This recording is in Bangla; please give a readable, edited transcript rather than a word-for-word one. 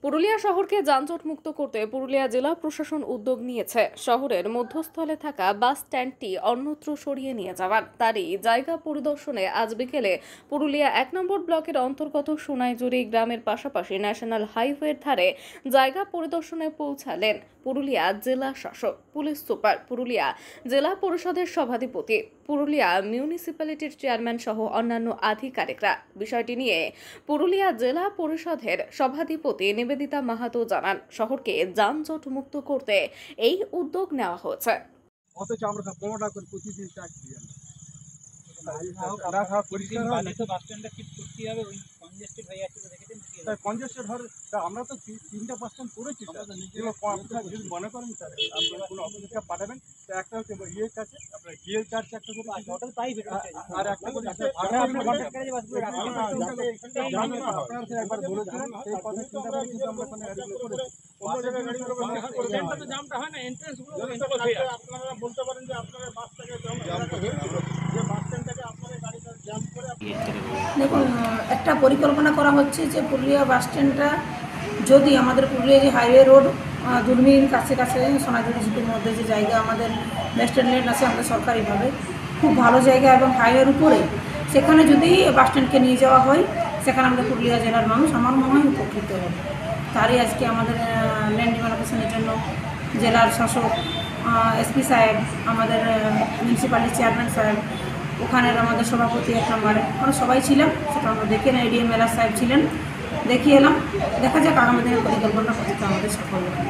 পুরুলিয়া শহরকে যানজট মুক্ত করতে পুরুলিয়া জেলা প্রশাসন উদ্যোগ নিয়েছে। শহরের মধ্যস্থলে থাকা বাস স্ট্যান্ডটি অন্যত্র সরিয়ে নিয়ে যাওয়ার তারই জায়গা পরিদর্শনে আজ বিকেলে পুরুলিয়া ১ নম্বর ব্লকের অন্তর্গত সোনাইজুড়ি গ্রামের পাশাপাশি ন্যাশনাল হাইওয়ের ধারে জায়গা পরিদর্শনে পৌঁছালেন পুরুলিয়া জেলা শাসক, পুলিশ সুপার, পুরুলিয়া জেলা পরিষদের সভাধিপতি, পুরুলিয়া মিউনিসিপ্যালিটির চেয়ারম্যান সহ অন্যান্য আধিকারিকরা। বিষয়টি নিয়ে পুরুলিয়া জেলা পরিষদের সভাধিপতি নিবেদিতা মাহাতো জানান, শহরকে যানজট মুক্ত করতে এই উদ্যোগ নেওয়া হয়েছে। অথচ আমরা 15 টাকা করে প্রতিদিন ট্যাক্স দিই। আমরা তো 3টা বাস স্ট্যান্ড করেছি, যদি মনে করেন স্যার আপনারা কোনো অফিসারকে পাঠাবেন, তো একটা হচ্ছে ইয়ের কাছে আপনার গিএল চার্জ একটা করে আর একটা করে একবার বলেছিলেন সেই কথা চিন্তা করে কিন্তু আমরা এখানে করেছি। আপনারা বলতে পারেন যে আপনারা বাসটাকে যে বাস স্ট্যান্ডটাকে আপনারা গাড়িটা জ্যাম করে। দেখুন, একটা পরিকল্পনা করা হচ্ছে যে পুরুলিয়া বাস স্ট্যান্ডটা যদি আমাদের পুরুলিয়া যে হাইওয়ে রোড দুর্মির কাছে কাছে সোনাঝুরি ঝিপির মধ্যে যে জায়গা আমাদের ওয়েস্টার্ন লেন আছে আমাদের সরকারিভাবে খুব ভালো জায়গা এবং হাইওয়ের উপরে, সেখানে যদি বাস স্ট্যান্ডকে নিয়ে যাওয়া হয় সেখানে আমাদের পুরুলিয়া জেলার মানুষ আমার মনে হয় উপকৃত হবে। তারই আজকে আমাদের ল্যান্ড ডেভেলপমেন্টের জন্য জেলার শাসক এসপি সাহেব, আমাদের মিউনিসিপ্যালিটি চেয়ারম্যান সাহেব, ওখানের আমাদের সভাপতি 1 নম্বরে আমরা সবাই ছিলাম। সেটা আমরা দেখে না, এডিএম মেলা সাহেব ছিলেন, দেখিয়ে এলাম। দেখা যাক আগামী দিনের পরিকল্পনা করতে আমাদের সফল হবে।